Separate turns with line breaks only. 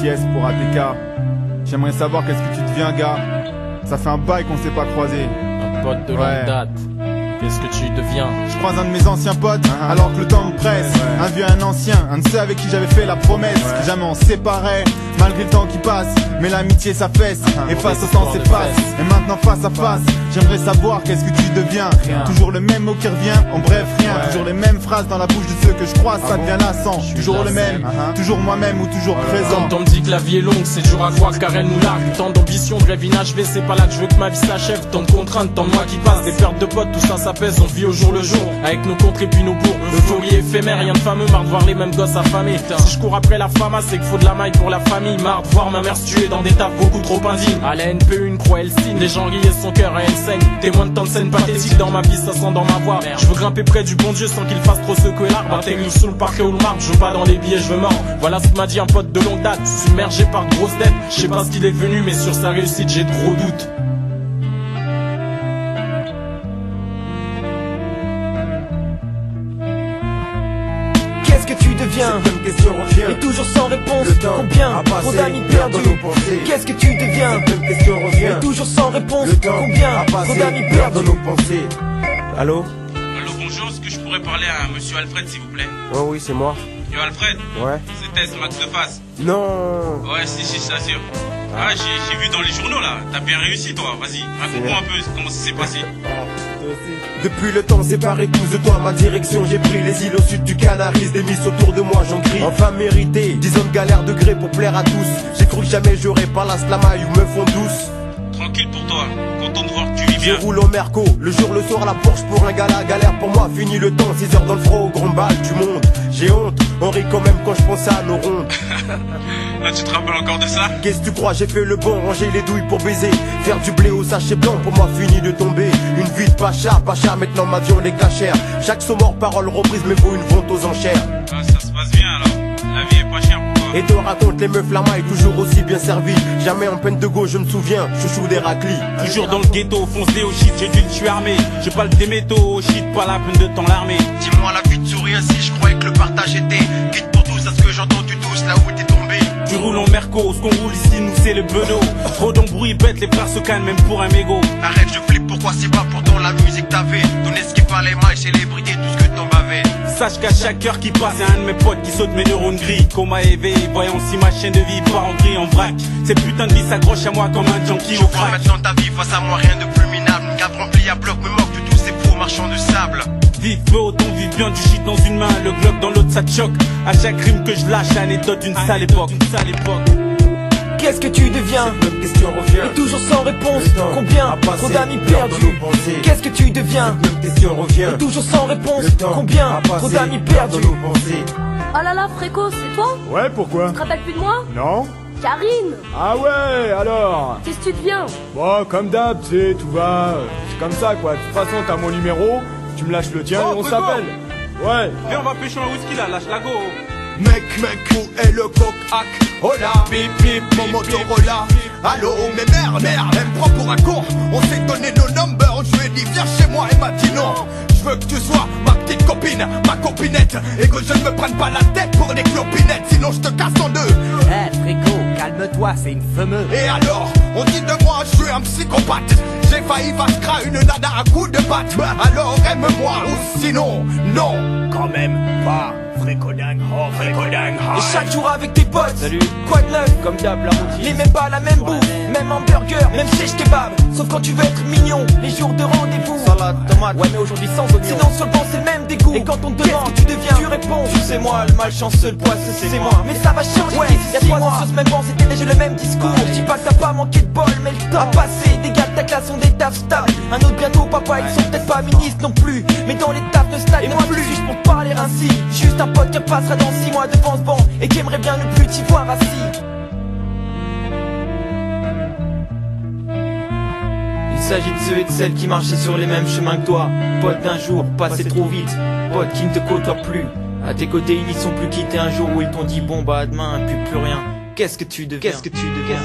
Yes pour ATK. J'aimerais savoir qu'est-ce que tu deviens, gars. Ça fait un bail qu'on s'est pas croisé.
Un pote de longue date. Qu'est-ce que tu deviens?
Je croise un de mes anciens potes, alors que le temps me presse. Un vieux, un ancien, un de ceux avec qui j'avais fait la promesse que jamais on se séparait, malgré le temps qui passe. Mais l'amitié s'affaisse, et face au temps s'efface. Et maintenant face à face, j'aimerais savoir qu'est-ce que tu deviens. Toujours le même mot qui revient, en bref rien. Toujours les mêmes phrases dans la bouche de ceux que je croise, ça devient lassant. Toujours le même, toujours moi-même ou toujours présent.
Quand on me dit que la vie est longue, c'est dur à croire car elle nous largue. Tant d'ambition, de rêve inachevé, c'est pas là que je veux que ma vie s'achève. Tant de contraintes, tant de mois qui passent, des pertes de potes, tout ça s'apaise. On vit au jour le jour, avec nos contres et puis nos bourgs. Euphorie éphémère, rien de fameux, marre de voir les mêmes gosses affamés. Si je cours après la fama, c'est qu'il faut de la maille pour la famille. Marre de voir ma mère se tuer dans des tables beaucoup trop indignes. À la NPE, une croix elle signe, les gens rient et son cœur et elle saigne. Témoin de tant de scènes pathétiques dans ma vie, ça sent dans ma voix. Je veux grimper près du bon Dieu sans qu'il fasse trop secouer l'arbre. Atterrir sous le parquet ou le marbre, je veux pas dans les billets, je veux mort. Voilà ce que m'a dit un pote de longue date, submergé par de grosses dettes. Je sais pas ce qu'il est devenu, mais sur sa réussite j'ai de gros doutes.
Qu'est-ce que tu deviens?
Cette même question revient.
Et toujours sans réponse.
Le temps
Combien?
a passé,
Trop d'amis
garde
perdus.
nos pensées.
Qu'est-ce que tu deviens?
Cette même question revient.
Et toujours sans réponse.
Le temps
Combien?
a
Trop
passé,
d'amis
garde
perdus.
nos pensées. Allô?
Allô, bonjour, est-ce que je pourrais parler à monsieur Alfred s'il vous plaît?
Oh oui, c'est moi.
Yo Alfred,
Ouais.
c'était ce Max de face.
Non.
Ouais, si, je t'assure. Ah, j'ai vu dans les journaux là, t'as bien réussi toi, vas-y, raconte-moi un peu comment ça s'est passé.
Depuis le temps séparé tous de toi, ma direction j'ai pris les îles au sud du Canaries, des miss autour de moi j'en crie. Enfin mérité, 10 ans de galère de gré pour plaire à tous. J'ai cru que jamais j'aurais pas la slamaille ou me font douce.
Tranquille pour toi, content de voir que tu vis
Je
bien.
roule au Merco, le jour le soir la Porsche pour un gala. Galère pour moi, fini le temps, 6 heures dans le froid au grand bal du monde. J'ai honte, on rit quand même quand je pense à nos rondes.
Là tu te rappelles encore de ça?
Qu'est-ce que tu crois, j'ai fait le bon, ranger les douilles pour baiser. Faire du blé au sachet blanc, pour moi fini de tomber. Une vie de pacha, maintenant ma vie on les cachère. Chaque saut mort, parole reprise, mais vaut une vente aux enchères.
Ah, ça se passe bien alors, la vie est pas chère pour toi.
Et te raconte les meufs la maille, toujours aussi bien servi. Jamais en peine de gauche, je me souviens, chouchou d'Héraclie.
Toujours dans le ghetto, foncé au shit, j'ai dit que je suis armé. J'ai pas le déméto au shit, pas la peine de t'en l'armer.
Dis-moi la vie te sourit ainsi, je croyais que le partage était quitte pour tous, à ce que j'entends tu tous là où t'es tombé.
Tu roules en Merco, ce qu'on roule ici nous c'est le bedeau. Trop d'embrouilles bêtes, les frères se calment même pour un mégot.
Arrête, je flippe, pourquoi c'est pas pourtant la musique t'avait donné ce qu'il fallait, maille, célébrité, tout ce que t'en bavais.
Sache qu'à chaque heure qui passe, y'a un de mes potes qui saute mes neurones gris. Coma éveillé, voyant si ma chaîne de vie part en gris en vrac. Ces putains de vie s'accrochent à moi comme un junkie
Je
au
crois
crack.
maintenant ta vie, face à moi rien de plus minable. Une cave remplie à bloc me moque de tous ces faux marchands de sable.
Vive peu, autant vive bien du shit dans une main, le glock dans l'autre ça te choque. À chaque rime que je lâche, anecdote d'une sale époque.
Qu'est-ce que tu deviens?
Cette même question revient.
Et toujours sans réponse.
Le temps
Combien?
a passé,
Trop d'amis
garde
perdus.
nos pensées.
Qu'est-ce que tu deviens?
Cette même question revient.
Et toujours sans réponse.
Le temps
Combien?
a passé,
Trop d'amis
garde
perdus.
nos pensées.
Oh là là, Fréco, c'est toi?
Ouais, pourquoi?
Tu te rappelles plus de moi?
Non?
Karine!
Ah ouais, alors?
Qu'est-ce que tu deviens?
Bon, comme d'hab, tu sais, tout va. C'est comme ça, quoi. De toute façon, t'as mon numéro, tu me lâches le tien et on s'appelle. Ouais.
Viens, on va pêcher un whisky là, lâche la go.
Mec, où est le coq-hack? Oh là, bip bip, mon Motorola. Allô, mais merde, elle me prend pour un con. On s'est donné nos numbers, je lui ai dit viens chez moi, elle m'a dit non. Je veux que tu sois ma petite copine, ma copinette. Et que je ne me prenne pas la tête pour des clopinettes, sinon je te casse en deux.
Eh, Fréco, calme-toi, c'est une fameuse.
Et alors, on dit de moi, je suis un psychopathe. J'ai failli vachera une nana à coup de batte. Alors aime-moi, ou sinon, non, quand même pas. Frécodingue, oh frécodingue,
Et chaque jour avec tes potes.
Salut.
Quoi de neuf?
Comme d'hab, la routine.
Les mêmes pas la même bouffe, même hamburger, même shish kebab. Sauf quand tu veux être mignon, les jours de rendez-vous.
Salade, tomate. Ouais, mais aujourd'hui sans oignon.
Sinon sur le banc c'est le même dégoût. Et quand on te demande qu'est-ce que tu deviens, tu réponds. Tu sais moi, le malchanceux, le poisseux, c'est moi. Mais ça va changer, ouais, il y a 3 ans sur ce même banc, c'était déjà le même discours. Je dis pas que t'as pas manqué de bol, mais le temps a passé. Des gars de ta classe ont des tafs stables. Un autre bientôt, papa, ils sont peut-être pas ministres non plus. Mais dans les tafs de stade, et moi plus juste pour te parler ainsi. Juste un pote qui repassera dans 6 mois devant ce banc et qui aimerait bien ne plus t'y voir assis. Il s'agit de ceux et de celles qui marchaient sur les mêmes chemins que toi. Pote d'un jour, passé trop vite. Pote qui ne te côtoie plus. À tes côtés, ils n'y sont plus quittés un jour où ils t'ont dit bon bah à demain, plus rien. Qu'est-ce que tu deviens? Qu'est-ce que tu deviens?